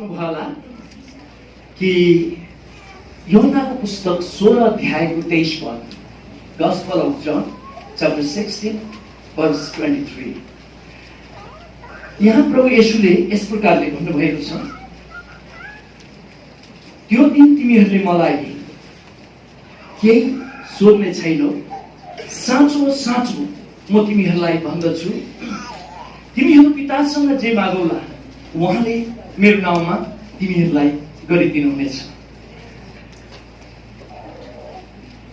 सुन्नुभयो होला कि योहन्नाको पुस्तक 16 अध्यायको 23 पद, Gospel of John, chapter 16, verse 23. यहाँ प्रभु येशूले यस प्रकारले भन्नुभएको छ, त्यो दिन तिमीहरूले मलाई केही सोध्ने छैनौ, साँचो साँचो म तिमीहरूलाई भन्दछु, तिमीहरू पितासँग जे मागौला उहाँले मेरो नाउँमा तिमीहरूलाई गरिदिनुहुनेछ।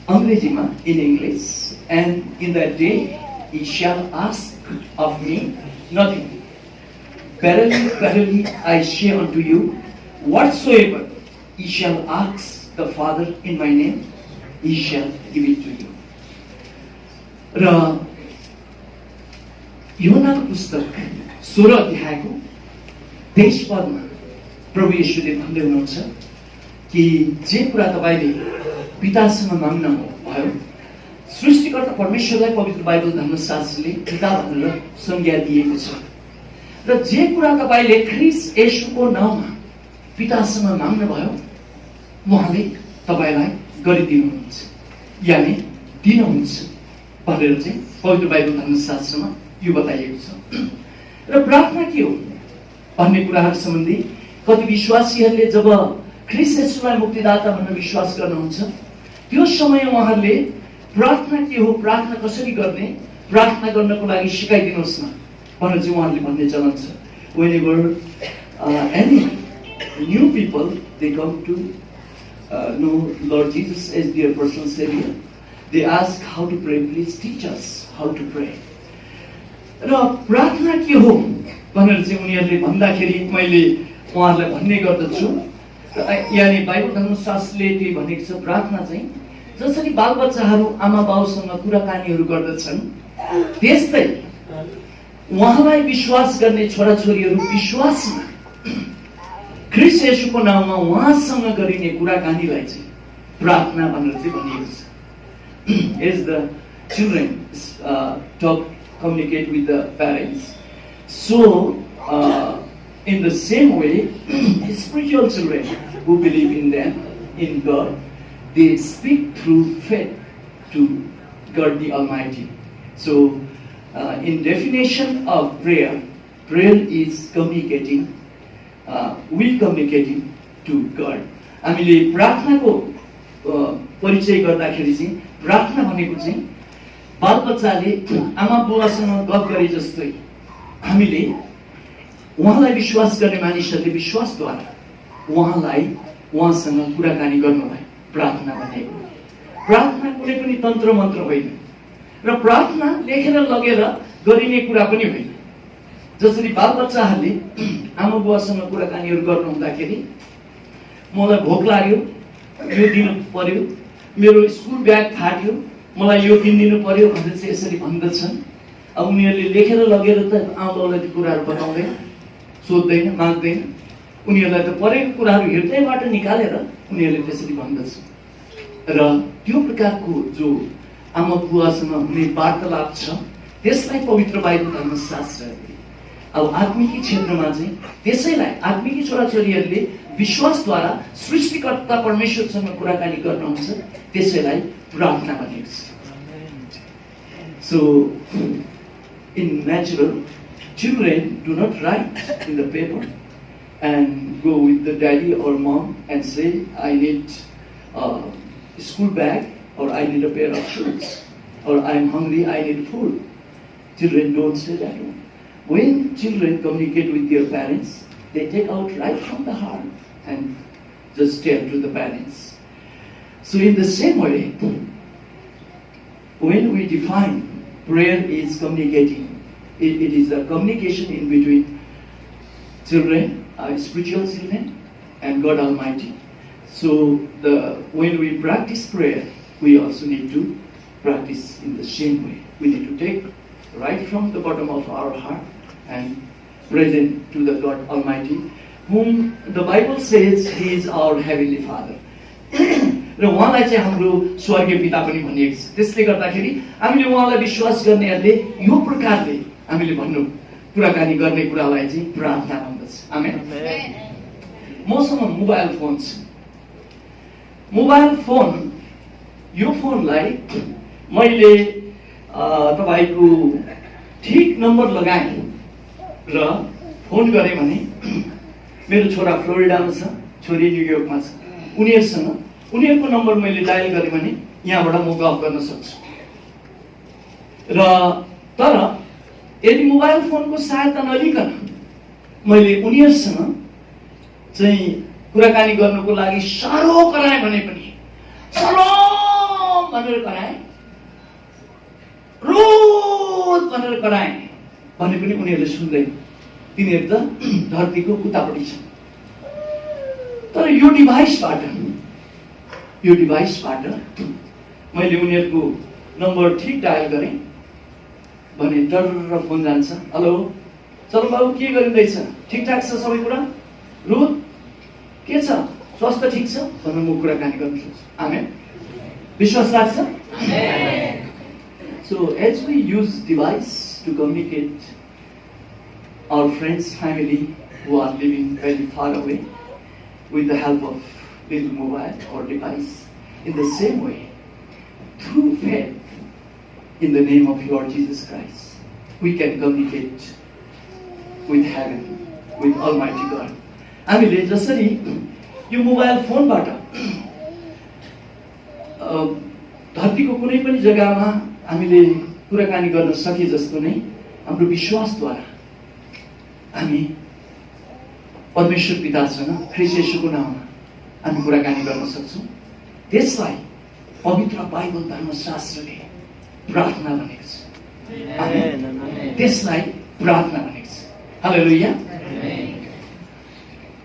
अंग्रेजीमा, in English, and in that day ye shall ask of me nothing. Verily, verily, I say unto you, whatsoever ye shall ask the Father in my name, he shall give it to you. र योहन्नाको पुस्तक 16 अध्यायको 23 पदमा प्रभु येशूले भन्दै हुनुहुन्छ कि जे कुरा तपाईले पितासँग माग्नु भयो, सृष्टिकर्ता परमेश्वरलाई पवित्र बाइबल धर्मशास्त्रले पिता भनेर संज्ञा दिएको छ, र जे कुरा तपाईले ख्रीष्ट येशूको नाममा पितासँग माग्नु भयो उहाँले तपाईलाई गरिदिनुहुन्छ, यानी दिनुहुन्छ भनेर चाहिँ पवित्र बाइबल धर्मशास्त्रमा यो बताइएको छ। र प्रार्थना के हो भन्ने कुराहरु सम्बन्धी कति विश्वासीहरूले जब ख्रीष्ट येशूलाई मुक्तिदाता भनेर विश्वास गर्नुहुन्छ त्यो समय उहाँहरूले प्रार्थना के हो, प्रार्थना कसरी गर्ने, प्रार्थना गर्नको लागि सिकाइदिनुहोस् न भनेर चाहिँ उहाँहरूले भन्ने चलन छ। Whenever any new people they come to know Lord Jesus as their personal Savior, they ask how to pray, please teach us how to pray. र प्रार्थना के हो भनेर चाहिँ उनीहरूले भन्दाखेरि मैले उहाँहरूलाई भन्ने गर्दछु, यानी बाइबल धर्मशास्त्रले त्यही भनेको छ, प्रार्थना चाहिँ जसरी बालबच्चाहरू आमा बाउसँग कुराकानीहरू गर्दछन् त्यस्तै उहाँलाई विश्वास गर्ने छोराछोरीहरू विश्वासमा ख्रीष्ट येशूको नाममा उहाँसँग गरिने कुराकानीलाई चाहिँ प्रार्थना भनेर चाहिँ भनिएको छ। As the children communicate with the parents, so in the same way, spiritual children who believe in them, in God, they speak through faith to God the Almighty. So, in definition of prayer, prayer is communicating, we communicating to God. हामीले प्रार्थनाको परिचय गर्दाखेरि चाहिँ प्रार्थना भनेको चाहिँ बालबच्चाले आमा बुवासँग गफ गरे जस्तै हामीले उहाँलाई विश्वास गर्ने मानिसहरूले विश्वासद्वारा उहाँसँग कुराकानी गर्नलाई प्रार्थना भनेको। प्रार्थना कुनै पनि तन्त्र मन्त्र होइन र प्रार्थना लेखेर लगेर गरिने कुरा पनि होइन। जसरी बालबच्चाहरूले आमा बुवासँग कुराकानीहरू गर्नु हुँदाखेरि मलाई भोक लाग्यो, यो दिनु पर्यो, मेरो स्कुल ब्याग फाट्यो, मलाई यो किनिदिनु पर्यो भनेर चाहिँ यसरी भन्दछन्। अब उनीहरूले लेखेर लगेर त आउँदालाई त्यो कुराहरू बताउँदैन, सोध्दैन, माग्दैन, उनीहरूलाई त परेको कुराहरू हृदयबाट निकालेर उनीहरूले त्यसरी भन्दछ। र त्यो प्रकारको जो आमा बुवासँग हुने वार्तालाप छ त्यसलाई पवित्र बाइबल धर्मशास्त्रले अब आत्मिकी क्षेत्रमा चाहिँ त्यसैलाई आत्मिकी छोराछोरीहरूले विश्वासद्वारा सृष्टिकर्ता परमेश्वरसँग कुराकानी गर्नुहुन्छ, त्यसैलाई प्रार्थना भनिएको छ। So in natural, children do not write in the paper and go with the daddy or mom and say, I need a school bag, or I need a pair of shoes, or I'm hungry, I need food. Children don't say that one. When children communicate with their parents, they take out right from the heart and just tell to the parents. So in the same way, when we define prayer is communicating, it is a communication in between children, spiritual children, and God Almighty. So when we practice prayer, we also need to practice in the same way. We need to take right from the bottom of our heart and present to the God Almighty, whom the Bible says He is our Heavenly Father. र उहाँलाई चाहिँ हाम्रो स्वर्गीय पिता पनि भनिएको छ। त्यसले गर्दाखेरि हामीले उहाँलाई विश्वास गर्नेहरूले यो प्रकारले हामीले भन्नु कुराकानी गर्ने कुरालाई चाहिँ प्रार्थना भन्दछ। आमेन। मसँग मोबाइल फोन छ। मोबाइल फोन, यो फोनलाई मैले तपाईको ठीक नम्बर लगाएँ र फोन गरेँ भने मेरो छोरा फ्लोरिडामा छ, छोरी न्युयोर्कमा छ, उनीहरूको नम्बर मैले डायल गरेँ भने यहाँबाट म गफ गर्न सक्छु। र तर यदि मोबाइल फोनको सहायता नलिकन मैले उनीहरूसँग चाहिँ कुराकानी गर्नुको लागि साह्रो कराएँ भने पनि, सलाम भनेर कराएँ, रोज भनेर कराएँ भने पनि उनीहरूले सुन्दैन। तिनीहरू त धरतीको उतापट्टि छन्। तर यो डिभाइसबाट मैले उनीहरूको नम्बर ठीक डायल गरेँ भने डर फोन जान्छ। हेलो चलो बाबु, के गरिँदैछ? ठिकठाक छ सबै कुरा? रुथ के छ? स्वास्थ्य ठिक छ? भनेर म कुराकानी गर्न सक्छु। आमेन। विश्वास राख्छ? So as we use device to communicate our friends, family who are living very far away with the help of little mobile or device, in the same way, through faith in the name of Lord Jesus Christ, we can communicate with heaven, with Almighty God. हामीले जसरी यो mobile फोनबाट धरतीको कुनै पनि जग्गामा हामीले कुराकानी गर्न सके जस्तो नै हाम्रो विश्वासद्वारा हामी परमेश्वर पितासँग ख्रीष्ट येशूको नाममा हामी कुराकानी गर्न सक्छौँ। त्यसलाई पवित्र बाइबल धर्मशास्त्रले प्रार्थना भनेको छ। त्यसलाई प्रार्थना भनेको छ। हालेलुया।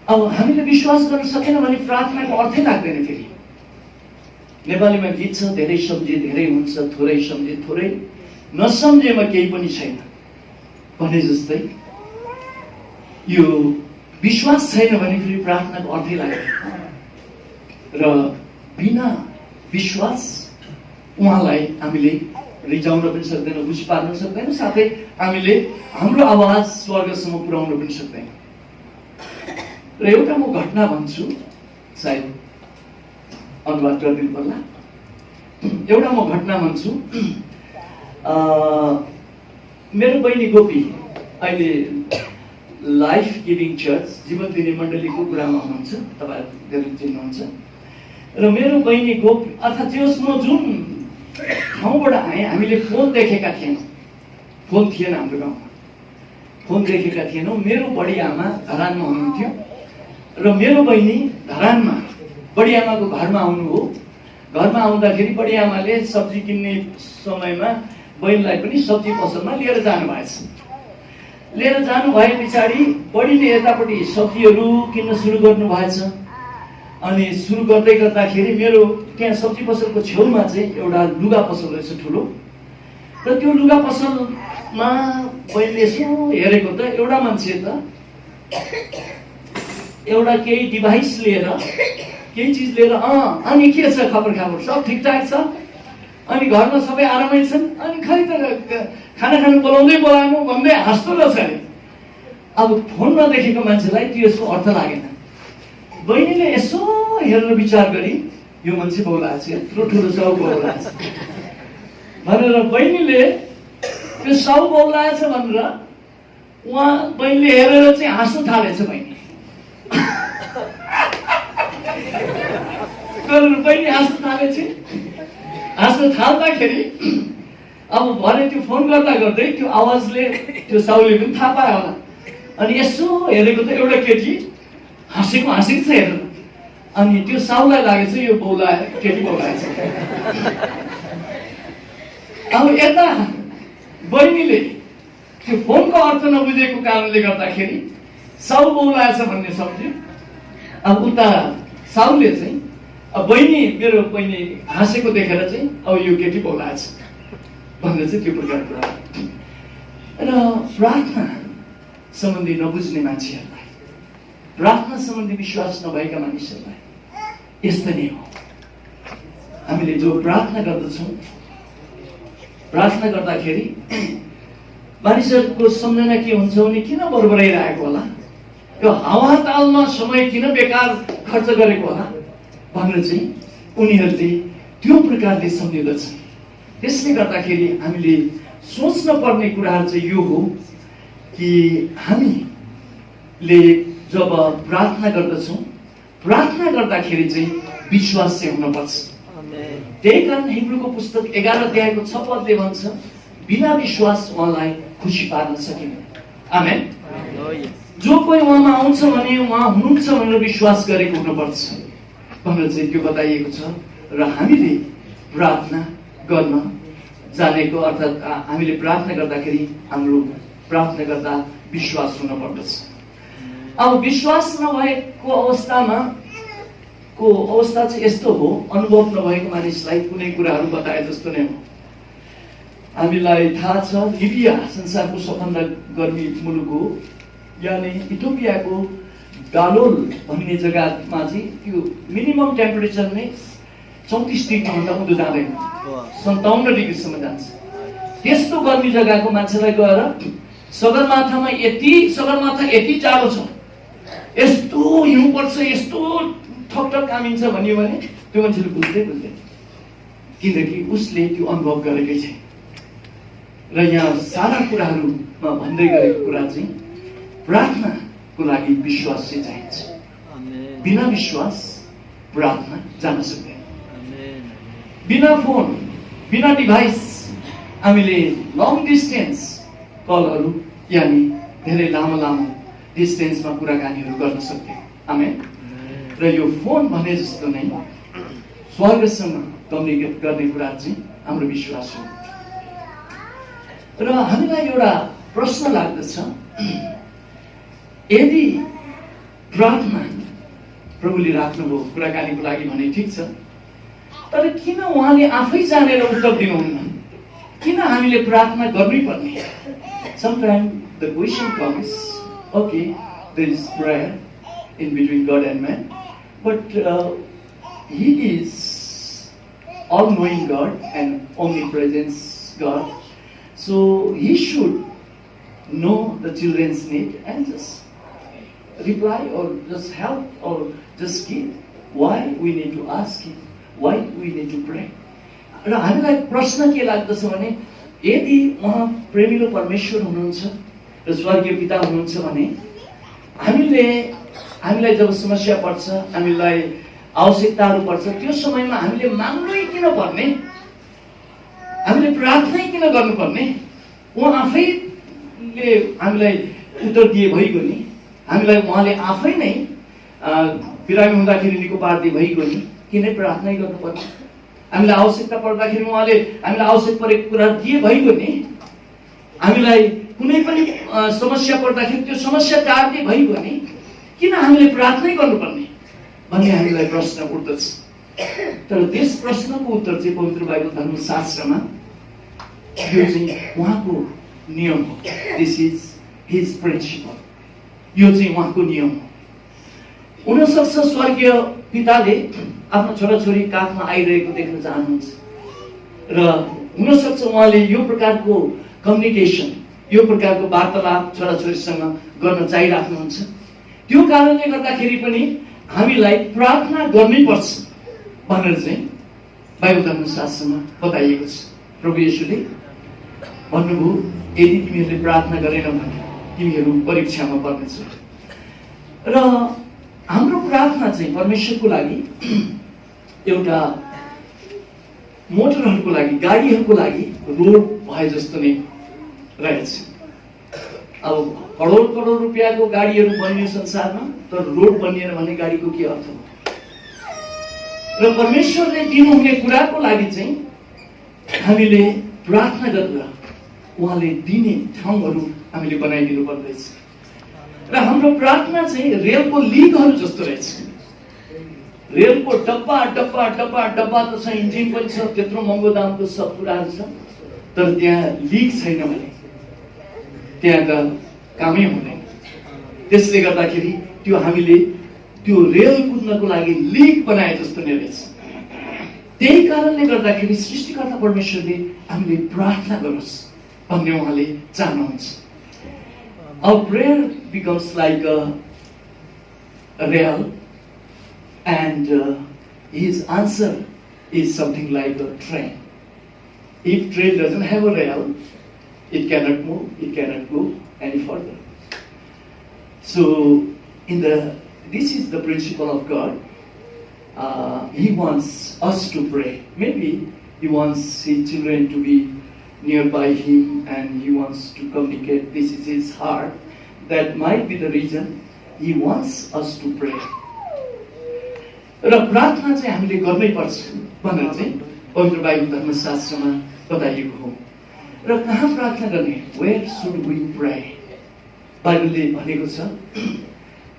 अब हामीले विश्वास गर्न सकेन भने प्रार्थनाको अर्थै लाग्दैन। फेरि नेपालीमा गीत छ, धेरै सम्झे धेरै हुन्छ, थोरै सम्झे थोरै नसम्झेमा केही पनि छैन भने जस्तै यो विश्वास छैन भने फेरि प्रार्थनाको अर्थै लाग्दैन। र बिना विश्वास उहाँलाई हामीले रिजाउन पनि सक्दैन, बुझी पार्न सक्दैन, साथै हामीले हाम्रो आवाज स्वर्गसम्म पुर्याउन पनि सक्दैन। र एउटा म घटना भन्छु, सायद अनुवाद गरिदिनु पर्ला। एउटा म घटना भन्छु। मेरो बहिनी गोपी अहिले लाइफ गिभिङ चर्च जीवन दिने मण्डलीको कुरामा हुनुहुन्छ, तपाईँहरू धेरै चिन्नुहुन्छ। र मेरो बहिनी गोपी अर्थात् म जुन ठाउँबाट आएँ हामीले फोन देखेका थिएनौँ, फोन थिएन हाम्रो गाउँमा, फोन देखेका थिएनौँ। मेरो बडी आमा धरानमा हुनुहुन्थ्यो र मेरो बहिनी धरानमा बडी आमाको घरमा आउनु हो। घरमा आउँदाखेरि बडी आमाले सब्जी किन्ने समयमा बहिनीलाई पनि सब्जी पसलमा लिएर जानु भएछ। लिएर जानु भए पछाडि बडीले यतापट्टि सब्जीहरू किन्न सुरु गर्नु भएछ। अनि सुरु गर्दै गर्दाखेरि मेरो त्यहाँ सब्जी पसलको छेउमा चाहिँ एउटा लुगा पसल रहेछ ठुलो। र त्यो लुगा पसलमा बहिनीले यसो हेरेको त एउटा मान्छे त एउटा केही डिभाइस लिएर, केही चिज लिएर, अनि के छ खबर सब ठिकठाक छ, अनि घरमा सबै आरामै छन्, अनि खै त खाना खानु बोलाउनु भन्दै हाँस्दो रहेछ अरे। अब फोनमा देखेको मान्छेलाई त्यो यसको अर्थ लागेन। बहिनीले यसो हेरेर विचार गरी यो मान्छे बोलाएछ, यत्रो ठुलो साउ बोलाएछ भनेर बहिनीले त्यो साउ बोलाएछ भनेर बहिनीले हेरेर चाहिँ हाँस्नु थालेछ। बहिनी हाँस्नु थालेछ। हाँस्नु थाल्दाखेरि अब भने त्यो फोन गर्दा गर्दै त्यो आवाजले त्यो साउले पनि थाहा पायो होला। अनि यसो हेरेको त एउटा केटी हाँसेको छ हेरेर। अनि त्यो साउलाई लागेछ यो केटी बोलाएछ। अब यता बहिनीले त्यो फोनको अर्थ नबुझेको कारणले गर्दाखेरि साउ बोलाएछ भन्ने सम्झ्यो। अब उता साउले चाहिँ मेरो बहिनी हाँसेको देखेर चाहिँ अब यो केटी बोलाएछ भनेर चाहिँ त्यो प्रकारको कुरा। र प्रार्थना सम्बन्धी नबुझ्ने मान्छेहरूलाई, प्रार्थना सम्बन्धी विश्वास नभएका मानिसहरूलाई यस्तो नै हो। हामीले जो प्रार्थना गर्दछौँ, प्रार्थना गर्दाखेरि मानिसहरूको सम्झना के हुन्छ भने किन बरबराइरहेको होला, यो हावातालमा समय किन बेकार खर्च गरेको होला भनेर चाहिँ उनीहरूले त्यो प्रकारले सम्झिँदछन्। त्यसले गर्दाखेरि हामीले सोच्न पर्ने कुराहरू चाहिँ यो हो कि हामीले जब प्रार्थना गर्दछौँ, प्रार्थना गर्दाखेरि चाहिँ विश्वास चाहिँ हुनुपर्छ। त्यही कारण हिब्रूको पुस्तक 11 अध्यायको 6 पदले भन्छ, बिना विश्वास उहाँलाई खुसी पार्न सकिँदैन। आमेन। जो कोही उहाँमा आउँछ भने उहाँ हुनुहुन्छ भनेर विश्वास गरेको हुनुपर्छ भनेर चाहिँ त्यो बताइएको छ। र हामीले प्रार्थना गर्न जानेको अर्थात् हामीले प्रार्थना गर्दाखेरि हाम्रो प्रार्थना गर्दा विश्वास हुन पर्दछ। अब विश्वास नभएको अवस्था चाहिँ यस्तो हो, अनुभव नभएको मानिसलाई कुनै कुराहरू बताए जस्तो नै हो। हामीलाई थाहा छ लिबिया संसारको सबभन्दा गर्मी मुलुक हो, यानि इथियोपियाको गालोल भन्ने जग्गामा चाहिँ त्यो मिनिमम टेम्परेचर नै 34 डिग्रीभन्दा उँधो जाँदैन, 57 डिग्रीसम्म जान्छ। त्यस्तो गर्मी जग्गाको मान्छेलाई गएर सगरमाथामा यति जाडो छ, यस्तो हिउँ पर्छ, यस्तो ठकठक कामिन्छ भनियो भने त्यो मान्छेले बुझ्दैन, किनकि उसले त्यो अनुभव गरेकै छ। र यहाँ सारा कुराहरूमा भन्दै गरेको कुरा चाहिँ प्रार्थनाको लागि विश्वास चाहिँ चाहिन्छ। बिना विश्वास प्रार्थना जान सक्दैन। बिना फोन, बिना डिभाइस हामीले लङ डिस्टेन्स कलहरू यानि धेरै लामो डिस्टेन्समा कुराकानीहरू गर्न सक्थ्यौँ। आमेन। र यो फोन भने जस्तो नै स्वर्गसँग कम्युनिकेट गर्ने कुरा चाहिँ हाम्रो विश्वास हो। र हामीलाई एउटा प्रश्न लाग्दछ, यदि प्रार्थना प्रभुले राख्नुभयो कुराकानीको लागि भने ठिक छ, तर किन उहाँले आफै जानेर उत्तर दिनुहुन्न? किन हामीले प्रार्थना गर्नै पर्ने? Sometimes the question comes, okay, there is prayer in between God and man, but He is all-knowing God and omnipresence God, so He should know the children's need and just reply or just help or just give. Why we need to ask Him? Why we need to pray? र हामीलाई प्रश्न के लाग्दछ भने यदि उहाँ प्रेमिलो परमेश्वर हुनुहुन्छ र स्वर्गीय पिता हुनुहुन्छ भने हामीलाई जब समस्या पर्छ, हामीलाई आवश्यकताहरू पर्छ, त्यो समयमा हामीले माग्नै किन पर्ने? हामीले प्रार्थनै किन गर्नुपर्ने? उहाँ आफैले हामीलाई उत्तर दिए भइगयो नि। हामीलाई उहाँले आफै नै बिरामी हुँदाखेरि निको पार्दै भइगयो नि, किन प्रार्थनै गर्नुपर्ने? हामीलाई आवश्यकता पर्दाखेरि उहाँले हामीलाई आवश्यक परेको कुरा दिए भइगयो नि। हामीलाई कुनै पनि समस्या पर्दाखेरि त्यो समस्या टार्दै भइगयो नि, किन हामीले प्रार्थनै गर्नुपर्ने भन्ने हामीलाई प्रश्न उठ्दछ। तर त्यस प्रश्नको उत्तर चाहिँ पवित्र बाइबल धर्मशास्त्रमा यो चाहिँ उहाँको नियम हो। This is his principle. यो चाहिँ उहाँको नियम हो। हुनसक्छ स्वर्गीय पिताले आफ्नो छोराछोरी काखमा आइरहेको देख्न चाहनुहुन्छ र हुनसक्छ उहाँले यो प्रकारको कम्युनिकेसन, यो प्रकारको वार्तालाप छोराछोरीसँग गर्न चाहिराख्नुहुन्छ। त्यो कारणले गर्दाखेरि पनि हामीलाई प्रार्थना गर्नै पर्छ भनेर चाहिँ बाइबल धर्मशास्त्रमा बताइएको छ। प्रभु येशूले भन्नुभयो, यदि तिमीहरूले प्रार्थना गरेनौ भने तिमीहरू परीक्षामा पर्नेछौ। र हाम्रो प्रार्थना चाहिँ परमेश्वरको लागि एउटा मोटरहरूको लागि, गाडीहरूको लागि रोड भए जस्तो नै रहेछ। अब करोड रुपियाँको गाडीहरू बनियो संसारमा, तर रोड बनिएन भने गाडीको के अर्थ हो? र परमेश्वरले दिनुहुने कुराको लागि चाहिँ हामीले प्रार्थना गरेर उहाँले दिने ठाउँहरू हामीले बनाइदिनु पर्दैछ। र हाम्रो प्रार्थना चाहिँ रेलको लिकहरू जस्तो रहेछ। रेलको डब्बा डब्बा डब्बा डब्बा त छ, इन्जिन पनि छ, त्यत्रो महँगो दामको सब कुराहरू छ, तर त्यहाँ लिक छैन भने त्यहाँ त कामै हुँदैन। त्यसले गर्दाखेरि त्यो हामीले त्यो रेल कुद्नको लागि लिक बनाए जस्तो नै रहेछ। त्यही कारणले गर्दाखेरि सृष्टिकर्ता परमेश्वरले हामीले प्रार्थना गरोस् भन्ने उहाँले चाहनुहुन्छ। Our prayer becomes like rail, and his answer is something like a train. If train doesn't have a rail, it cannot move, it cannot go any further. So, this is the principle of God. He wants us to pray. Maybe He wants His children to be nearby Him and He wants to communicate. This is His heart. That might be the reason He wants us to pray. र प्रार्थना चाहिँ हामीले गर्नै पर्छ भनेर चाहिँ पवित्र Bible धर्मशास्त्रमा बताइएको हो। र कहाँ प्रार्थना गर्ने? Where should we pray? बाइबलले भनेको छ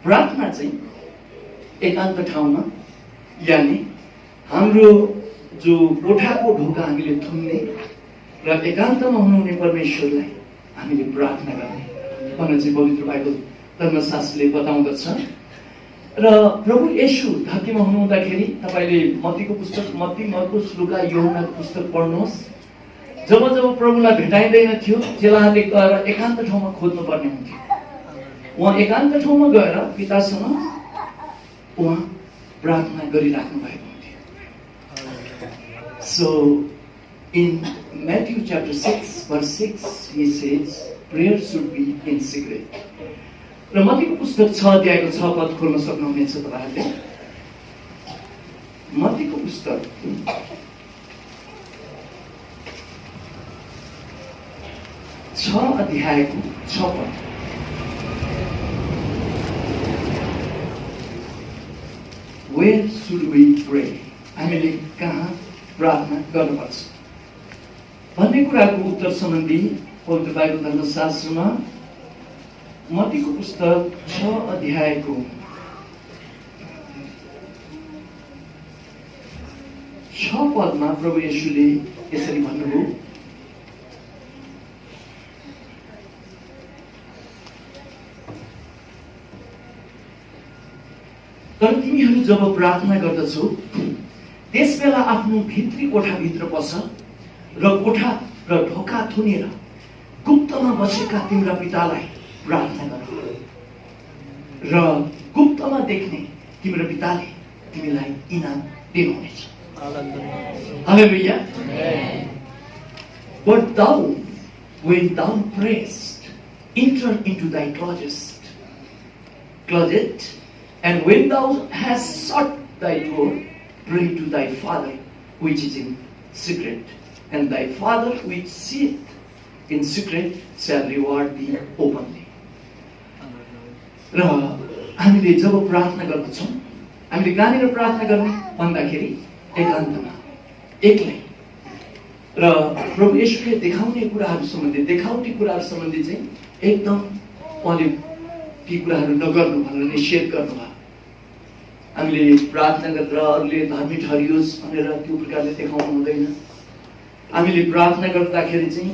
प्रार्थना चाहिँ एकान्त ठाउँमा, यानि हाम्रो जो कोठाको ढोका हामीले थुन्ने र एकान्तमा हुनुहुने परमेश्वरलाई हामीले प्रार्थना गर्ने भनेर चाहिँ पवित्र बाइबल धर्मशास्त्रले बताउँदछ। र प्रभु येशू धरतीमा हुनुहुँदाखेरि तपाईले मत्तीको पुस्तक, मत्ती, मर्कुस, लुका, यूहन्नाको पुस्तक पढ्नुहोस्। जब जब प्रभुलाई भेटाइँदैन थियो, चेलाहरूले गएर एकान्त ठाउँमा खोज्नु पर्ने हुन्थ्यो। उहाँ एकान्त ठाउँमा गएर पितासँग उहाँ प्रार्थना गरिराख्नु भएको हुन्थ्यो। So in Matthew chapter 6 verse 6 he says prayer should be in secret. र मत्तीको पुस्तक 6 अध्यायको 6 पद खोल्न सक्नुहुनेछ तपाईहरुले। मत्तीको पुस्तक 6 अध्यायको 6 पद। Where should we pray? हामीले कहाँ प्रार्थना गर्नुपर्छ भन्ने कुराको उत्तर सम्बन्धी पवित्र बाइबल धर्मशास्त्रमा मत्तीको पुस्तक 6 अध्यायको 6 पदमा प्रभु येशूले यसरी भन्नुभयो, तर तिमीहरू जब प्रार्थना गर्दछौ त्यसबेला आफ्नो भित्री कोठाभित्र पस र कोठा र ढोका थुनेर गुप्तमा बसेका तिम्रा पितालाई प्रार्थना गर र गुप्तमा देख्ने तिम्रो पिताले तिमीलाई इनाम दिनुहुनेछ। हालेलुया। But thou, when thou prayest, enter into thy closet, and when thou hast shut thy door, pray to thy Father which is in secret, and thy Father which seeth in secret shall reward thee openly. र हामीले जब प्रार्थना गर्दछौँ, हामीले कहाँनिर प्रार्थना गर्ने भन्दाखेरि एकान्तमा, एक्लै। र प्रभु येशूले देखाउने कुराहरू सम्बन्धी चाहिँ एकदम उहाँले ती कुराहरू नगर्नु भनेर निषेध गर्नुभयो। हामीले प्रार्थना गरेर अरूले धर्मी ठहरियोस् भनेर त्यो प्रकारले देखाउनु हुँदैन। हामीले प्रार्थना गर्दाखेरि चाहिँ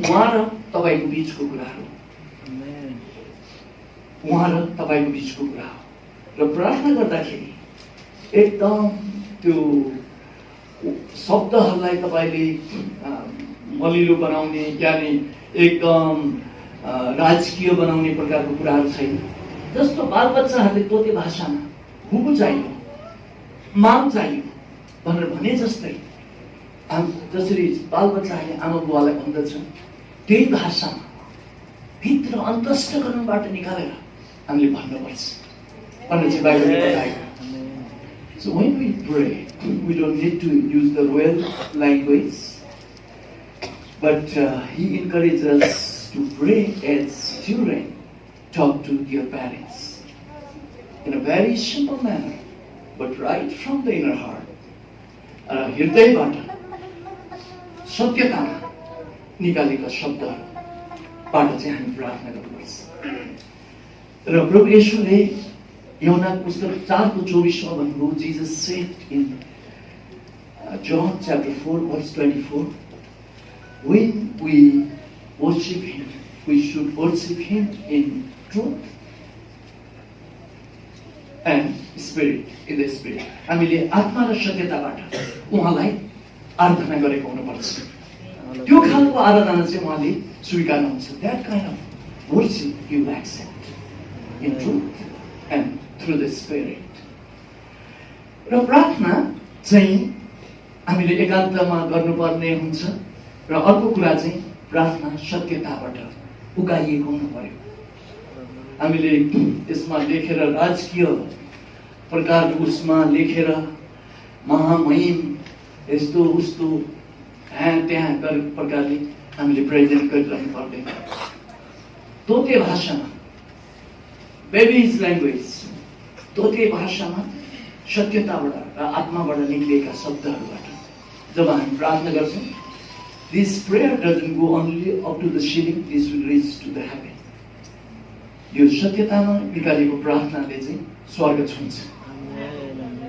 उहाँ र तपाईको बीचको कुरा हो। उहाँ र तपाईको बीचको कुरा हो। र प्रार्थना गर्दाखेरि एकदम त्यो शब्दहरूलाई तपाईले मलिलो बनाउने, यानी एकदम राजकीय बनाउने प्रकारको कुराहरू छैन। जस्तो बालबच्चाहरूले तोते भाषामा बुबु चाहियो, माम चाहियो भनेर भने जस्तै जसरी बालबच्चाहरूले आमा बुवालाई भन्दछन्, त्यही भाषामा भित्र अन्तस्करणबाट निकालेर हामीले भन्नुपर्छ भनेर चाहिँ बाइबलले बताएको। So when we pray, we don't need to use the royal language, but he encourages us to pray as children talk to their parents in a very simple manner, but right from the inner heart. हृदयबाट सत्यतामा निकालेका शब्दहरूबाट चाहिँ हामी प्रार्थना गर्नुपर्छ। र प्रभु येशूले यूहन्ना पुस्तक 4:24 मा भन्नुभयो, Jesus said in John chapter 4 verse 24, when we worship him, we should worship him in truth and spirit, in the spirit. हामीले आत्मा र सत्यताबाट उहाँलाई आराधना गरेको हुनुपर्छ। त्यो खालको आराधना चाहिँ उहाँले स्वीकार्नुहुन्छ। That kind of worship you accept in truth and through the Spirit. र प्रार्थना चाहिँ हामीले एकान्तमा गर्नुपर्ने हुन्छ र अर्को कुरा चाहिँ प्रार्थना सत्यताबाट उकाइएको हुनु पर्यो। हामीले यसमा लेखेर राजकीय प्रकारको उसमा लेखेर महामहिम यस्तो उस्तो त्यहाँ प्रकारले हामीले प्रेजेन्ट गरिरहनु पर्दैन। तोते भाषामा बेबीज ल्याङ्ग्वेज तोते भाषामा सत्यताबाट र आत्माबाट निक्लिएका शब्दहरूबाट जब हामी प्रार्थना गर्छौँ, this prayer doesn't go only up to the ceiling, this will reach to the heaven. यो सत्यतामा निकालेको प्रार्थनाले चाहिँ स्वर्ग छुन्छ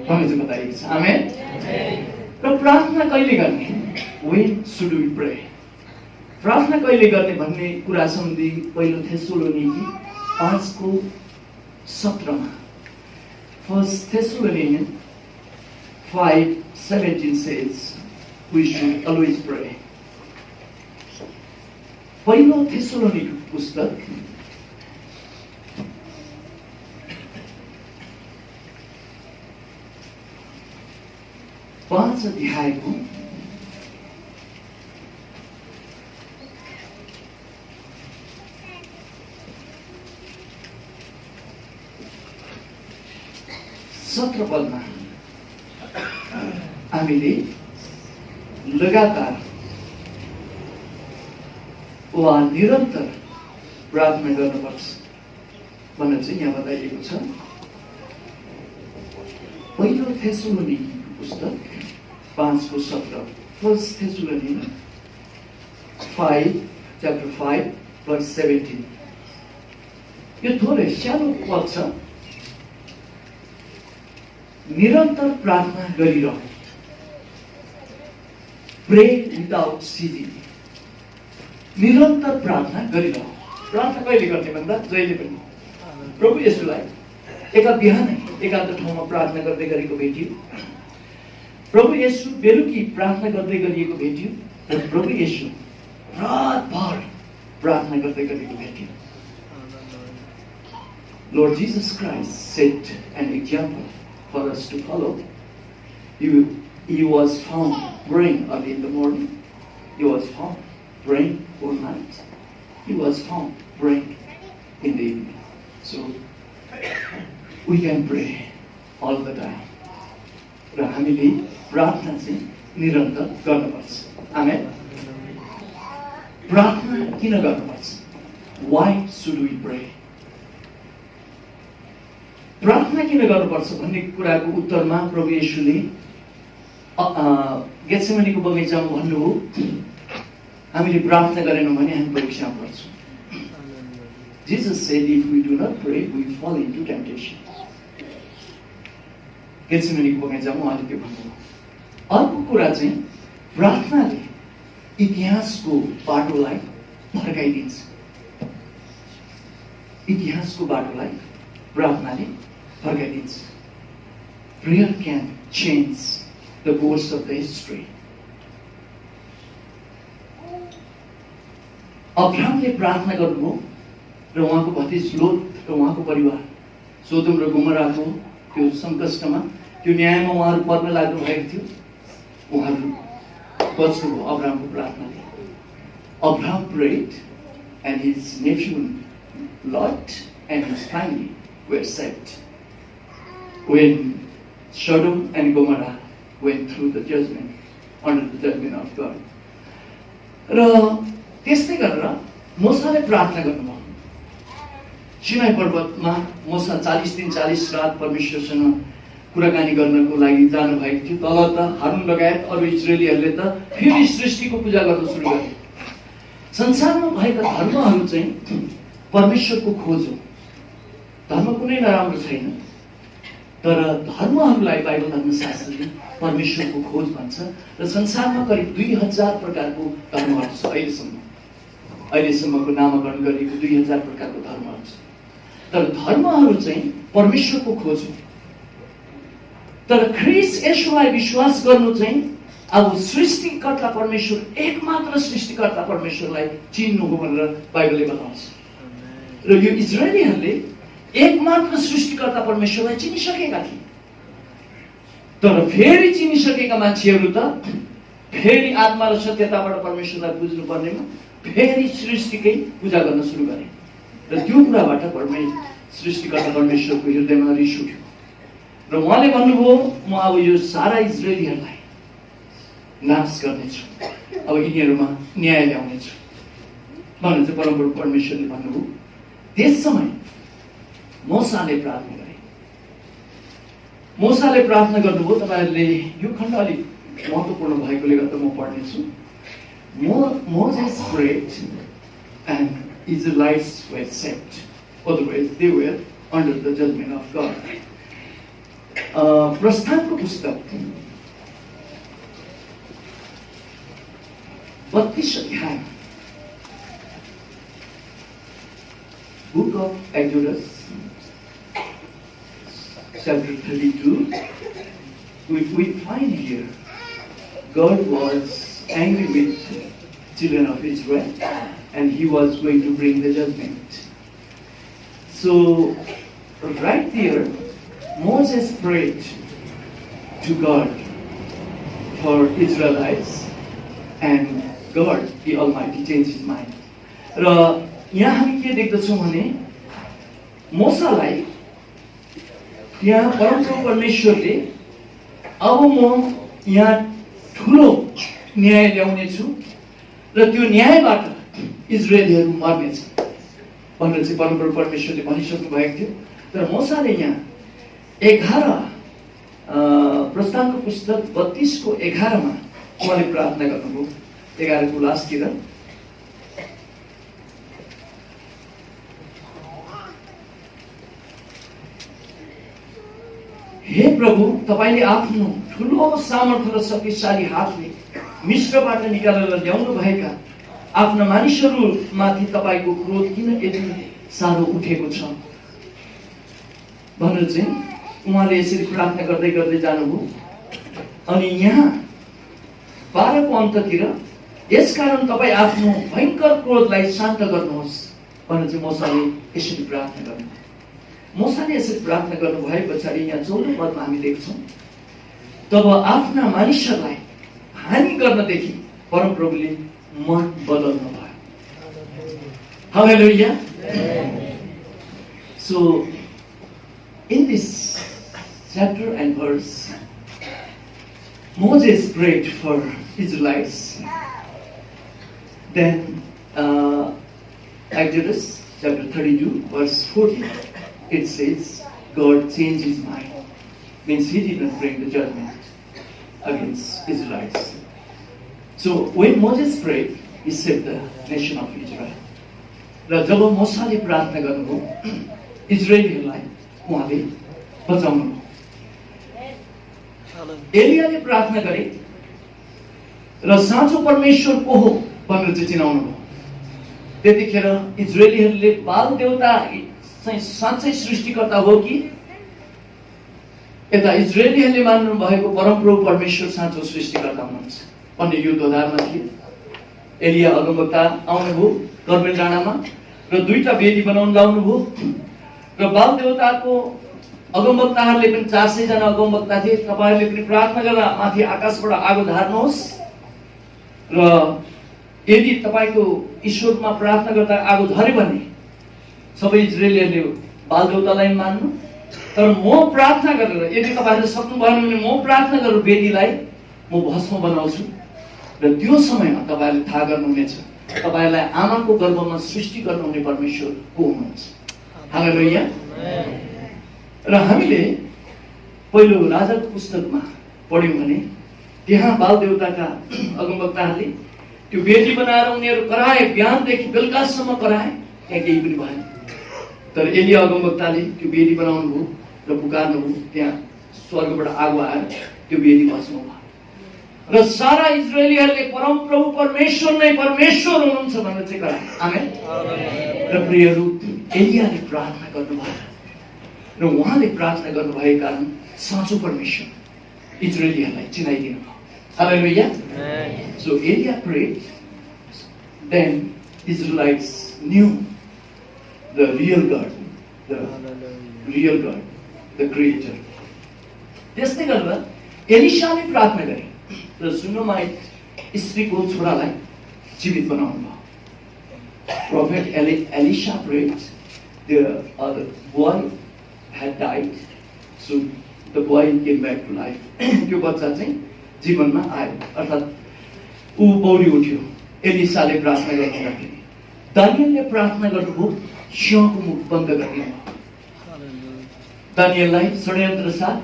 भन्ने चाहिँ बताइएको छ। आमेन। र प्रार्थना कहिले गर्ने? When should we pray? प्रार्थना कहिले गर्ने भन्ने कुरा सम्बन्धी पहिलो थेसलोनिकी 5:17 First Thessalonians 5:17 says we should always pray. पहिलो थेसलोनिकी पुस्तक 5 अध्यायको 17 पदमा हामीले लगातार वा निरन्तर प्रार्थना गर्नुपर्छ भनेर चाहिँ यहाँ बताइएको छ। पहिलो थेसलोनिकी पुस्तक 5:17 First Thessalonians 5:17 यो थोरै सानो पद छ। निरन्तर प्रार्थना गरिरह, प्रे विदाउट सिजिङ। निरन्तर प्रार्थना गरिरह। प्रार्थना कहिले गर्ने भन्दा जहिले पनि प्रभु येशूलाई एका बिहानै एकान्त ठाउँमा प्रार्थना गर्दै गरेको भेटियो। प्रभु येशू बेलुकी प्रार्थना गर्दै गरिएको भेटियो र प्रभु येशू रातभर प्रार्थना गर्दै गरेको भेटियो। Lord Jesus Christ set an example for us to follow. He was found praying early in the morning. He was found praying all night. He was found praying in the evening. So we can pray all the time. र हामीले प्रार्थना चाहिँ निरन्तर गर्नुपर्छ। आमेन। प्रार्थना किन गर्नुपर्छ? Why should we pray? प्रार्थना किन गर्नुपर्छ भन्ने कुराको उत्तरमा प्रभु येशूले गेत्सेमनीको बगैँचामा भन्नुभयो, हामीले प्रार्थना गरेनौँ भने हामी परीक्षामा पर्छौँ। Jesus said, if we do not pray, we fall into temptation. गेत्सेमनीको बगैँचामा उहाँले त्यो भन्नुभयो। अर्को कुरा चाहिँ प्रार्थनाले इतिहासको बाटोलाई फर्काइदिन्छ। इतिहासको बाटोलाई प्रार्थनाले फर्काइदिन्छ। Prayer can change the course of the history. अब्राहमले प्रार्थना गर्नुभयो र उहाँको भतिज लोत र उहाँको परिवार सोदोम र गोमराको त्यो सङ्कष्टमा त्यो न्यायमा उहाँहरू पर्न लाग्नु भएको थियो। उहाँहरू बच्नुभयो अब्राहमको प्रार्थनाले। Abraham prayed and his nephew Lot and his family were saved when Sodom and Gomorrah went through the judgment, under the judgment of God. र त्यस्तै गरेर मोसाले प्रार्थना गर्नुभयो। सिनाई पर्वतमा मोसा 40 दिन 40 रात परमेश्वरसँग कुराकानी गर्नको लागि जानु भएको थियो। तल त हारुन लगायत अरू इजरायलीहरूले त फेरि सृष्टिको पूजा गर्न सुरु गरे। संसारमा भएका धर्महरू चाहिँ परमेश्वरको खोज हो। धर्म कुनै नराम्रो छैन, तर धर्महरूलाई बाइबल धर्मशास्त्रले परमेश्वरको खोज भन्छ र संसारमा करिब 2000 प्रकारको धर्महरू छ। अहिलेसम्मको नामाकरण गरिएको 2000 प्रकारको धर्महरू छ। तर धर्महरू चाहिँ परमेश्वरको खोज हो। तर ख्रीष्ट येशूलाई विश्वास गर्नु चाहिँ अब सृष्टिकर्ता परमेश्वर, एकमात्र सृष्टिकर्ता परमेश्वरलाई चिन्नु हो भनेर बाइबलले बताउँछ। र यो इजरायलीहरूले एकमात्र सृष्टिकर्ता परमेश्वरलाई चिनिसकेका थिए। तर फेरि चिनिसकेका मान्छेहरू त फेरि आत्मा र सत्यताबाट परमेश्वरलाई बुझ्नु पर्नेमा फेरि सृष्टिकै पूजा गर्न सुरु गरे र त्यो कुराबाट सृष्टिकर्ता परमेश्वरको हृदयमा रिस उठ्यो र उहाँले भन्नुभयो, म अब यो सारा इजरायलीहरूलाई नाश गर्नेछु, अब यिनीहरूमा न्याय ल्याउनेछु भनेर चाहिँ परमप्रभु परमेश्वरले भन्नुभयो। त्यस समय मोसाले प्रार्थना गरे। मोसाले प्रार्थना गर्नुभयो। तपाईहरुले यो खण्ड अलिक महत्त्वपूर्ण भएकोले गर्दा म पढ्नेछु। Moses prayed and Israelites were saved. Otherwise they were under the judgment of God. प्रस्थानको पुस्तक 32 अध्याय, Book of Exodus, chapter 32, we find here God was angry with children of Israel and he was going to bring the judgment. So right there Moses prayed to God for Israelites and God the Almighty changed his mind. र यहाँ हामी के देख्दछौँ भने मोसालाई यहाँ परमप्रभु परमेश्वरले अब म यहाँ ठुलो न्याय ल्याउने छु र त्यो न्यायबाट इजरायलीहरू मर्नेछ भनेर चाहिँ परमप्रभु परमेश्वरले भनिसक्नु भएको थियो। तर मोसाले यहाँ 11 प्रस्थानको पुस्तक 32 को 11 मा उहाँले प्रार्थना गर्नुभयो। 11 को लास्टतिर हे प्रभु, तपाईले आफ्नो ठुलो सामर्थ्य र शक्तिशाली हातले मिस्रबाट निकालेर ल्याउनु भएका आफ्ना मानिसहरूमाथि तपाईको क्रोध किन यति साह्रो उठेको छ भनेर चाहिँ उहाँले यसरी प्रार्थना गर्दै गर्दै जानुभयो। अनि यहाँ 12 को अन्ततिर यसकारण तपाई आफ्नो भयंकर क्रोधलाई शान्त गर्नुहोस् भनेर चाहिँ मोसाले यसरी प्रार्थना गर्नुभयो। मोसाले यसरी प्रार्थना गर्नु भए पछाडि यहाँ 14 पदमा हामी देख्छौं, तब आफ्ना मानिसहरूलाई हानि गर्नदेखि परमप्रभुले मन बदल्नु भयो। हालेलुया। So in this chapter and verse, Moses prayed for Israelites. Then Exodus chapter 32 verse 40, it says God changed his mind, means he did not bring the judgment against Israelites. So when Moses prayed, he saved the nation of Israel. र जब मोसाले प्रार्थना गर्नुभयो इजरायलीहरूलाई उहाँले बचाउनुभयो। एलियाले प्रार्थना गरे र साँचो परमेश्वर को हो भनेर चाहिँ चिनाउनु भयो। त्यतिखेर इजरायलीहरूले बाल देवता चाहिँ साँच्चै सृष्टिकर्ता हो कि यता इजरायलीहरूले मान्नु भएको परमप्रभु परमेश्वर साँचो सृष्टिकर्ता हुनुहुन्छ भन्ने यो दोधारमा थिए। एलिया अगमवक्ता आउनुभयो कर्मेल डाँडामा र 2टा वेदी बनाउन लाउनुभयो र बाल देवताको अगमवक्ताहरूले पनि 400 जना अगमवक्ता थिए। तपाईहरुले पनि प्रार्थना गरेर माथि आकाशबाट आगो धार्नुहोस् र यदि तपाईको ईश्वरमा प्रार्थना गर्दा आगो झर्यो भने सबै इजरायलीहरूले बाल देवतालाई मान्नु। तर म प्रार्थना गरेर यदि तपाईहरुले सक्नु भएन भने म प्रार्थना गरेर वेदीलाई म भस्म बनाउँछु र त्यो समयमा तपाईहरुले थाहा गर्नुहुनेछ तपाईहरुलाई आमाको गर्भमा सृष्टि गर्नुहुने परमेश्वर को हुनुहुन्छ। हालेलुया। र हामीले पहिलो राजाको पुस्तकमा पढ्यौं भने त्यहाँ बाल देवताका अगमवक्ताहरूले त्यो वेदी बनाएर उनीहरू कराए, बिहानदेखि बेलुकासम्म कराए, त्यहाँ केही पनि भएन। तर एलिया अगमवक्ताले त्यो वेदी बनाउनु भयो र पुकार्नु भयो, त्यहाँ स्वर्गबाट आगो आएर त्यो वेदी भस्म भयो र सारा इजरायलीहरूले परमप्रभु परमेश्वर नै परमेश्वर हुनुहुन्छ भनेर चाहिँ कराए। आमेन। र प्रियहरू, एलियाले प्रार्थना गर्नुभयो र उहाँले प्रार्थना गर्नुभएको कारण साँचो परमेश्वर इजरायलीहरूलाई चिनाइदिनु भयो। हालेलुया। So Elia prayed, then Israelites knew the real God the real God, the Creator. त्यस्तै गरेर एलिशाले प्रार्थना गरे र सुनमाइट स्त्रीको छोरालाई जीवित बनाउनु भयो. Prophet Elisha prayed. The boy had died, so the boy came back to life. त्यो बच्चा चाहिँ जीवनमा आयो, अर्थात् ऊ पौडी उठ्यो. एलिसाले प्रार्थना गर्दाखेरि दानियलले प्रार्थना गर्नुभयो, सिंहको मुख बन्द गरिदिनु. दानियललाई षड्यन्त्र साथ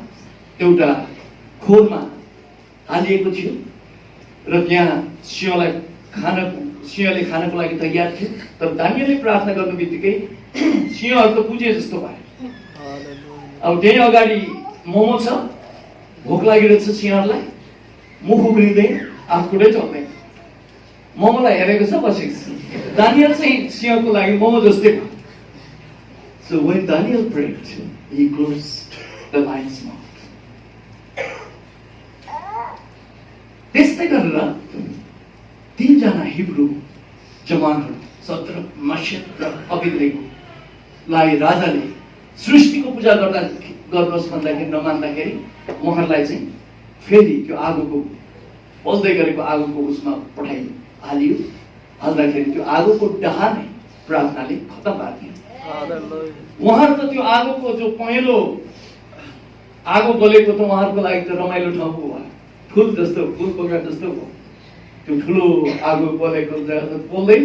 एउटा खोरमा हालिएको थियो र त्यहाँ सिंहले खानको लागि तयार थियो. तर दानियलले प्रार्थना गर्नु बित्तिकै सिंहहरू त पुजे जस्तो भयो. अब त्यही अगाडि मोमो छ, भोक लागिरहेछ सिंहहरूलाई, मुख उघ्रिँदैन, आँखुरै चल्दैन. मोमोलाई हेरेको छ, बसेको छ. दानियल चाहिँ सिंहको लागि मोमो जस्तै भयो. So when Daniel prayed, he closed the lion's mouth. त्यस्तै गरेर तीनजना हिब्रू जवानहरू शद्रक, मेशक र अबेदनेगोलाई राजाले सृष्टिको पूजा गर्नुहोस् भन्दाखेरि नमान्दाखेरि उहाँहरूलाई चाहिँ फेरि त्यो आगोको बल्दै गरेको आगोको उसमा हालियो. हाल्दाखेरि त्यो आगोको डहा नै प्रार्थनाले खतम पारिदियो. उहाँहरू त त्यो आगोको जो पहेँलो आगो बलेको त उहाँहरूको लागि त रमाइलो ठाउँ भयो. फुल जस्तो, फुल पोखरा जस्तो भयो. त्यो ठुलो आगो बलेको पोल्दै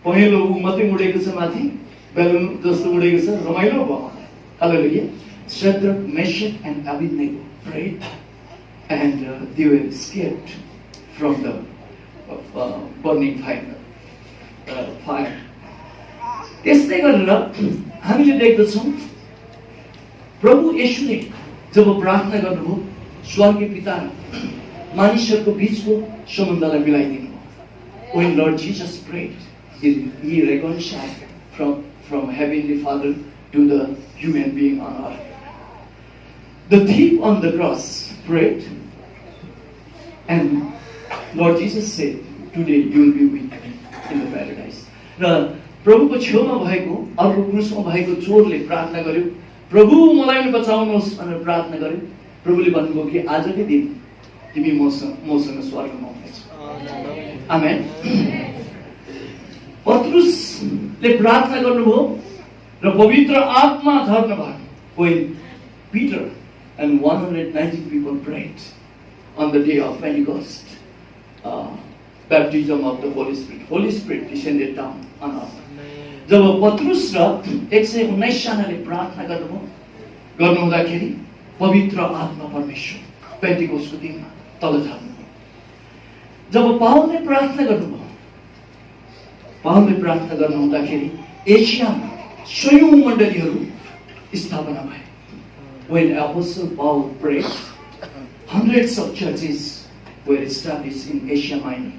पहेँलो मात्रै उडेको छ, माथि बेलुन जस्तो उडेको छ, रमाइलो भयो. हालेलुया. Shadrach, Meshach and Abednego prayed and they were escaped from the burning fire. त्यस्तै गरेर हामीले देख्दछौँ प्रभु येशूले जब प्रार्थना गर्नुभयो, स्वर्गीय पिता मानिसहरूको बीचको सम्बन्धलाई मिलाइदिनु भयो. When Lord Jesus prayed, he reconciled from Heavenly Father to the human being on earth. The thief on the cross prayed, and Lord Jesus said, "Today you will be with me in the paradise." र प्रभुको छेउमा भएको अर्को क्रुसमा भएको चोरले प्रार्थना गर्यो, "प्रभु मलाई बचाउनुहोस्" भनेर प्रार्थना गर्यो. प्रभुले भन्नुभयो कि आजकै दिन तिमी मसँग स्वर्गमा आउनेछौ. आमेन. पत्रुसले प्रार्थना गर्नुभयो र पवित्र आत्मा झर्न भयो. When Peter and 190 people prayed on the day of Pentecost, baptism of the Holy Spirit. Holy Spirit descended down on us. जब पत्रुस र 119 जनाले प्रार्थना गर्नुहुँदाखेरि पवित्र आत्मा परमेश्वर पेन्टिकोस्टको दिनमा तल झर्नुभयो. जब पावलले प्रार्थना गर्नुहुँदाखेरि एसियामा सयौं मण्डलीहरू स्थापना भए. When Apostle Paul prayed, hundreds of churches were established in Asia Minor.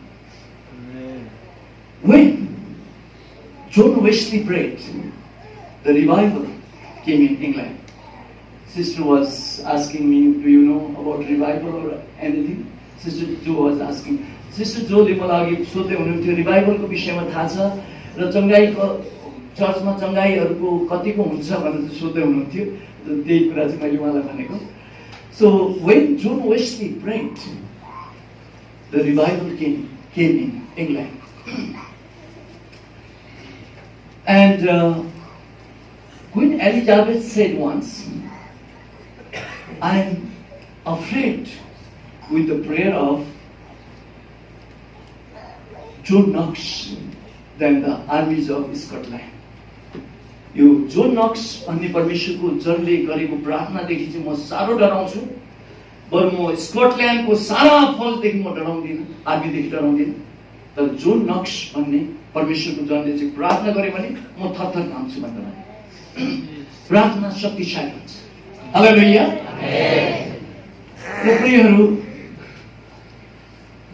When John Wesley prayed, the revival came in England. Sister was asking me, "Do you know about revival or anything?" Sister Jo was asking. Sister Jo ले मलाई अघि सोध्दै हुनुहुन्थ्यो, रिभाइभलको विषयमा थाहा छ र चङ्गाईको चर्चमा चङ्गाईहरूको कतिको हुन्छ भनेर सोध्दै हुनुहुन्थ्यो. त्यही कुरा चाहिँ मैले उहाँलाई भनेको. So when John Wesley prayed, the revival came in England. And Queen Elizabeth said once, "I am afraid with the prayer of John Knox than the armies of Scotland." यो जोन नक्स भन्ने परमेश्वरको जनले गरेको प्रार्थनादेखि चाहिँ म साह्रो डराउँछु. बरु म स्कटल्यान्डको सारा फौजदेखि म डराउँदिनँ, आर्मीदेखि डराउँदिनँ. तर जोन नक्स भन्ने परमेश्वरको जनले चाहिँ प्रार्थना गरे भने म थरथर काम्छु भन्दैन. प्रार्थना शक्तिशाली हुन्छ. हालेलुया. प्रियहरू,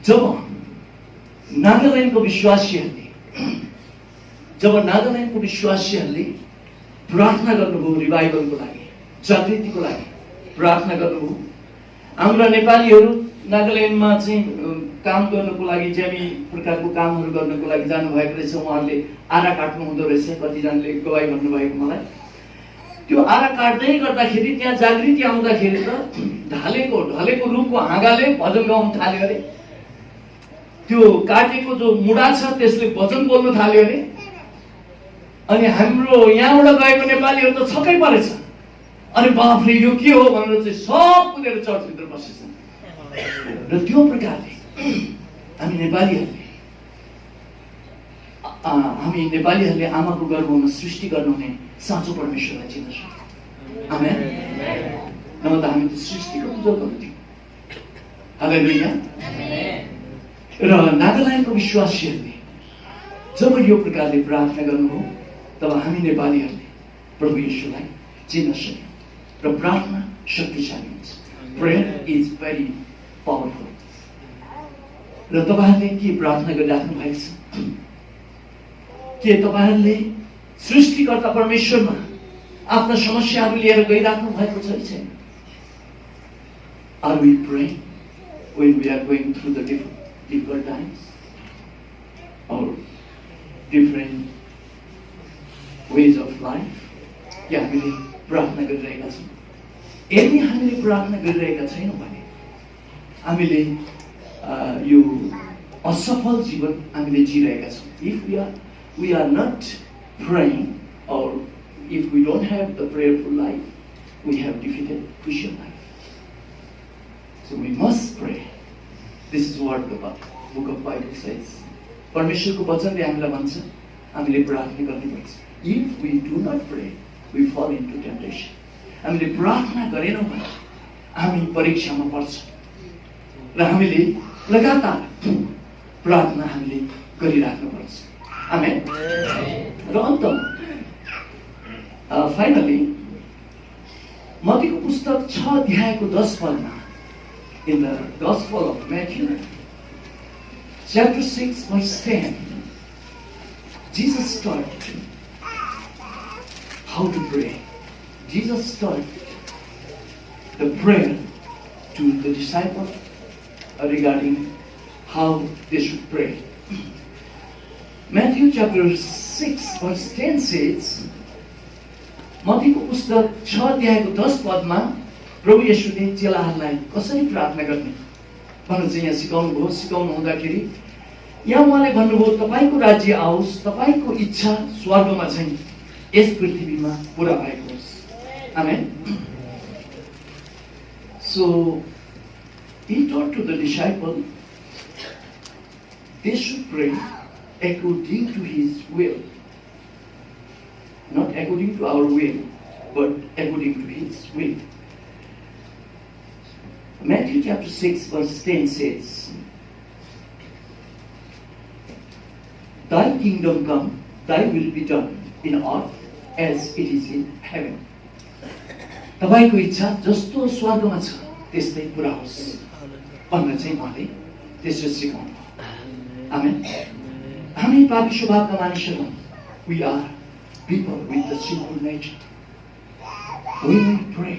जब नागाल्यान्डको विश्वासीहरूले प्रार्थना गर्नुभयो, रिभाइभलको लागि, जागृतिको लागि प्रार्थना गर्नुभयो. हाम्रा नागाल्यान्डमा चाहिँ काम गर्नको लागि ज्यामी प्रकारको कामहरू गर्नको लागि जानुभएको रहेछ। उहाँहरूले आरा काट्नु हुँदो रहेछ, कतिजनाले गवाई भन्नुभएको मलाई। त्यो आरा काट्दै गर्दाखेरि त्यहाँ जागृति आउँदाखेरि त ढलेको रुखको हाँगाले भजन गाउन थाल्यो अरे। त्यो काटेको जो मुढा छ त्यसले भजन बोल्न थाल्यो अरे। अनि हाम्रो यहाँबाट गएको नेपालीहरू त छक्कै परेछ। अनि बाफरे यो के हो भनेर चाहिँ सब कुदेर चर्चभित्र बसेछन्। र त्यो प्रकारले हामी नेपालीहरूले आमाको गर्भमा सृष्टि गर्नुहुने साँचो परमेश्वरलाई चिन्न सक्छौँ। आमेन। नभए त हामी त सृष्टिको पूजा गर्थ्यौँ। हालेलुया। र नागाल्यान्डको विश्वासीहरूले जब यो प्रकारले प्रार्थना गर्नुभयो तब हामी नेपालीहरूले प्रभु येशूलाई चिन्न सक्यौँ। र प्रार्थना शक्तिशाली हुन्छ। Prayer is very powerful. र तपाईहरुले के प्रार्थना गरिराख्नु भएको छ? के तपाईहरुले सृष्टिकर्ता परमेश्वरमा आफ्ना समस्याहरू लिएर गइराख्नु भएको छ कि छैन? Are we praying when we are going through the difficult times or different ways of life? के हामीले प्रार्थना गरिरहेका छौँ? यदि हामीले प्रार्थना गरिरहेका छैनौँ भने हामीले यो असफल जीवन हामीले जिरहेका छौँ। If we are not praying or if we don't have the prayerful life, we have defeated Christian life. So we must pray. This is what the book of Bible says. परमेश्वरको वचनले हामीलाई भन्छ हामीले प्रार्थना गर्नुपर्छ। If we do not pray, we fall into temptation. हामीले प्रार्थना गरेनौँ भने हामी परीक्षामा पर्छौँ र हामीले लगातार प्रार्थना हामीले गरिराख्नुपर्छ। आमेन। र अन्तमा फाइनली मत्तीको पुस्तक 6 अध्यायको 10 पदमा in the Gospel of Matthew chapter 6 verse 10 Jesus taught how to pray. Jesus taught the prayer to the disciples regarding how they should pray. Matthew chapter 6 verse 10 says, मत्तीको पुस्तक 6 अध्यायको 10 पदमा प्रभु येशूले चेलाहरूलाई कसरी प्रार्थना गर्ने भनेर चाहिँ यहाँ सिकाउनु हुँदाखेरि यहाँ उहाँले भन्नुभयो तपाईको राज्य आओस्, तपाईको इच्छा स्वर्गमा चाहिँ यस पृथ्वीमा पूरा भएको होस्। आमेन। So he taught to the disciple they should pray according to his will, not according to our will, but according to his will. Matthew chapter 6 verse 10 says, Thy kingdom come, thy will be done in earth as it is in heaven. तपाईको इच्छा जस्तो स्वर्गमा छ त्यस्तै पुरा होस् भनेर चाहिँ उहाँले त्यसरी सिकाउनु। आमेन। हामी पापी स्वभावका मानिसहरू, we are people with the sinful nature. We pray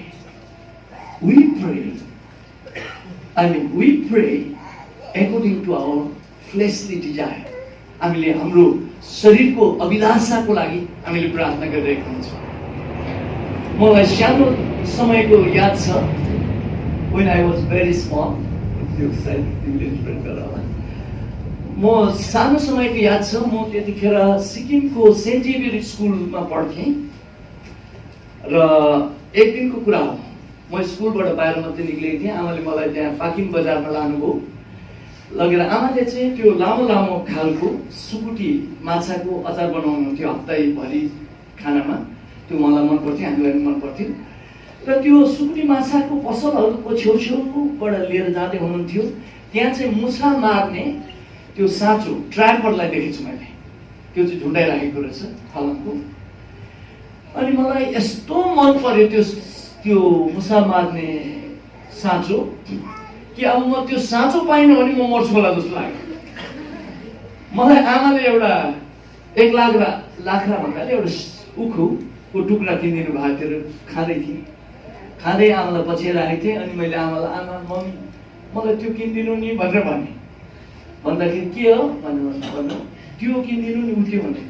according to our fleshly desire. हामीले हाम्रो शरीरको अभिलाषाको लागि हामीले प्रार्थना गरिरहेका हुन्छौँ। मलाई सानो समयको याद छ, when I was very small, म सानो समयको याद छ, म त्यतिखेर सिक्किमको सेन्ट जेभियर स्कुलमा पढ्थेँ र एक दिनको कुरा हो, म स्कुलबाट बाहिर मात्रै निक्लेको थिएँ। आमाले मलाई त्यहाँ पाकिम बजारमा लानुभयो। लगेर आमाले चाहिँ त्यो लामो लामो खालको सुकुटी माछाको अचार बनाउनुहुन्थ्यो हप्तैभरि खानामा। त्यो मलाई मन पर्थ्यो, हामीलाई मन पर्थ्यो। र त्यो सुकुटी माछाको पसलहरूको छेउछेउबाट लिएर जाँदै हुनुहुन्थ्यो। त्यहाँ चाहिँ मुसा मार्ने त्यो साँचो ट्र्यापरलाई देखेछु मैले। त्यो चाहिँ झुन्डाइराखेको रहेछ फलामको। अनि मलाई यस्तो मन पर्यो त्यो मुसा मार्ने साँचो कि अब म त्यो साँचो पाइनँ भने म मर्छु होला जस्तो लाग्यो मलाई। आमाले एउटा 1 लाखरा भन्नाले एउटा उखुको टुक्रा किनिदिनु भएको थियो, खाँदै थिएँ। खाँदै आमालाई पछ्याइरहेको थिएँ। अनि मैले आमालाई, आमा मम्मी मलाई त्यो किनिदिनु नि भनेर भन्दाखेरि के हो भन्नु त्यो किनिदिनु नि उठ्यो भने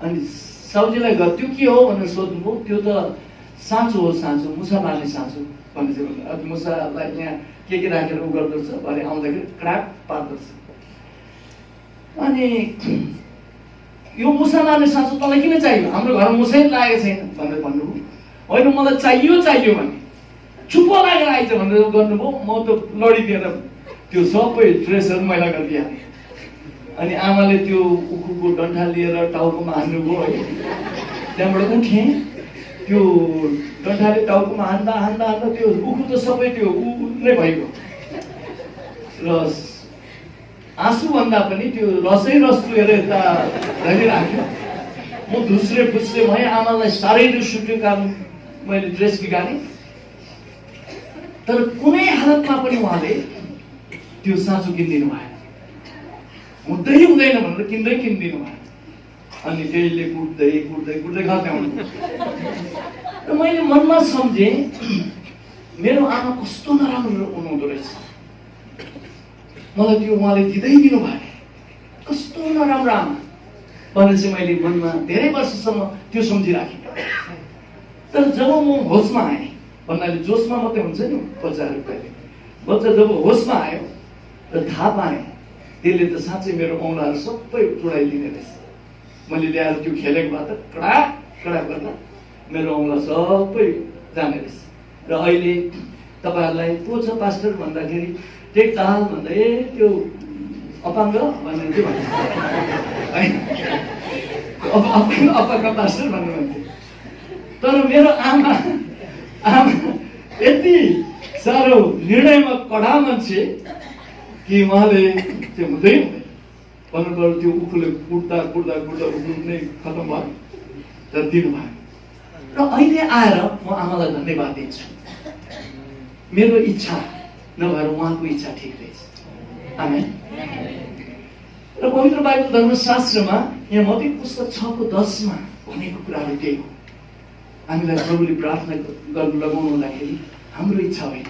अनि साउजीलाई गयो त्यो के हो भनेर सोध्नुभयो त्यो त साँचो हो साँचो मुसा मार्ने साँचो भन्ने चाहिँ अब मुसालाई यहाँ के राखेर उ गर्दो रहेछ भरे आउँदाखेरि क्राक पार्दो रहेछ अनि यो मुसा मार्ने साँचो तँलाई किन चाहियो हाम्रो घरमा मुसै लागेको छैन भनेर भन्नुभयो होइन मलाई चाहियो भने चुप्पो लागेर आइज भनेर गर्नुभयो म त लडिदिएर त्यो सबै ड्रेसहरू मैला गरिदिहालेँ अनि आमाले त्यो उखुको डन्ठा लिएर टाउकोमा हान्नुभयो है त्यहाँबाट उठेँ त्यो डन्ठाले टाउकोमा हान्दा त्यो उखु त सबै त्यो नै भइगयो र आँसु भन्दा पनि त्यो रसै रस चुहेर यता धरिराख्यो म धुस्रे फुस्रे भएँ आमालाई साह्रै रिस उठ्यो कारण मैले ड्रेस बिगारेँ तर कुनै हालतमा पनि उहाँले त्यो साँचो किनिदिनु भएन हुँदैन भनेर किनिदिनु भयो अनि त्यसले कुट्दै घर ल्याउनु र मैले मनमा सम्झेँ मेरो आमा कस्तो नराम्रो हुनुहुँदो रहेछ मलाई त्यो उहाँले दिनु भए कस्तो नराम्रो आमा भनेर चाहिँ मैले मनमा धेरै वर्षसम्म त्यो सम्झिराखेँ तर जब म होसमा आएँ भन्नाले जोसमा मात्रै हुन्छ नि बच्चाहरू कहिले बच्चा जब होसमा आयो र थाहा पाएँ त्यसले त साँच्चै मेरो औँलाहरू सबै चुडाइदिने रहेछ मैले ल्याएर त्यो खेलेको भए त कडा गर्दा मेरो औँला सबै जाने रहेछ र अहिले तपाईँहरूलाई को छ पास्टर भन्दाखेरि टेकताल भन्दा त्यो अपाङ्ग भनेर के भन्छ अपाङ्ग पास्टर भन्नुहुन्थ्यो तर मेरो आमा यति साह्रो निर्णयमा कडा मान्छे कि उहाँले त्यो हुँदैन भन्नुभयो त्यो उखुले कुट्दा उखु नै खतम भयो तर दिनुभयो र अहिले आएर म आमालाई धन्यवाद दिन्छु मेरो इच्छा नभएर उहाँको इच्छा ठिक रहेछ आमेन र पवित्र बाइबल धर्मशास्त्रमा यहाँ मत्ती पुस्तक 6:10 भनेको कुराहरू त्यही हो हामीलाई प्रभुले प्रार्थना गर्नु लगाउनु हुँदाखेरि हाम्रो इच्छा होइन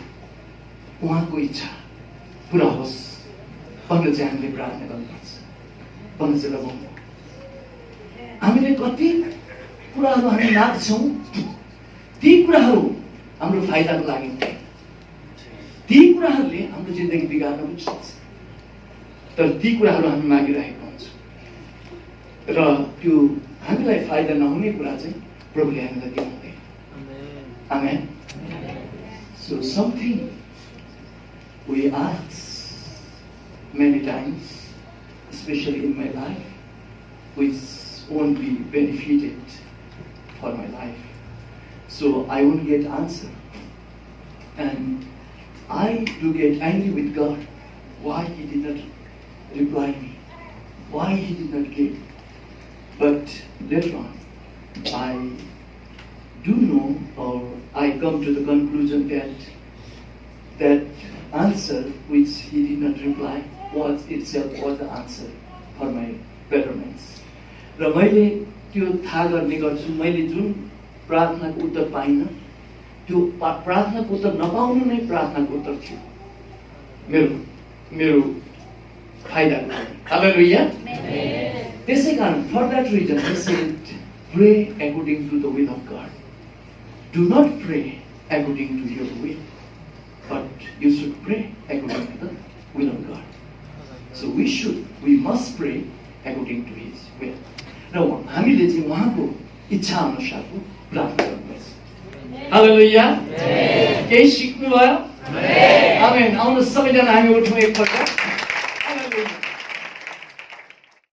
उहाँको इच्छा पुरा होस् भनेर चाहिँ हामीले प्रार्थना गर्नुपर्छ भन्न चाहिँ लगाउनु हामीले कति कुराहरू हामी लाग्छौँ ती कुराहरू हाम्रो फाइदाको लागि ती कुराहरूले हाम्रो जिन्दगी बिगार्न पनि सक्छ तर ती कुराहरू हामी मागिरहेको हुन्छ र त्यो हामीलाई फाइदा नहुने कुरा चाहिँ प्रभुले हामीलाई दिनुहुँदैन आमेन so something we ask many times especially in my life which won't be benefited for my life so I won't get answer and I do get angry with God why he did not reply me why he did not give but later on I do know or I come to the conclusion that answer which he did not reply was itself was the answer for my betterments. र मैले त्यो थाहा गर्ने गर्छु मैले जुन प्रार्थनाको उत्तर पाइनँ त्यो प्रार्थनाको उत्तर नपाउनु नै प्रार्थनाको उत्तर थियो मेरो फाइदाको लागि हालेलुया त्यसै कारण for that reason I said pray according to the will of God. Do not pray according to your will, but you should pray according to the will of God. So we must pray according to His will. Now, हामीले चाहिँ उहाँको इच्छा अनुसारको प्रार्थना गर्नुपर्छ। हालेलुया। केही सिक्नु भयो? आमेन। आउनुहोस् सबैजना हामी उठौँ एकपल्ट।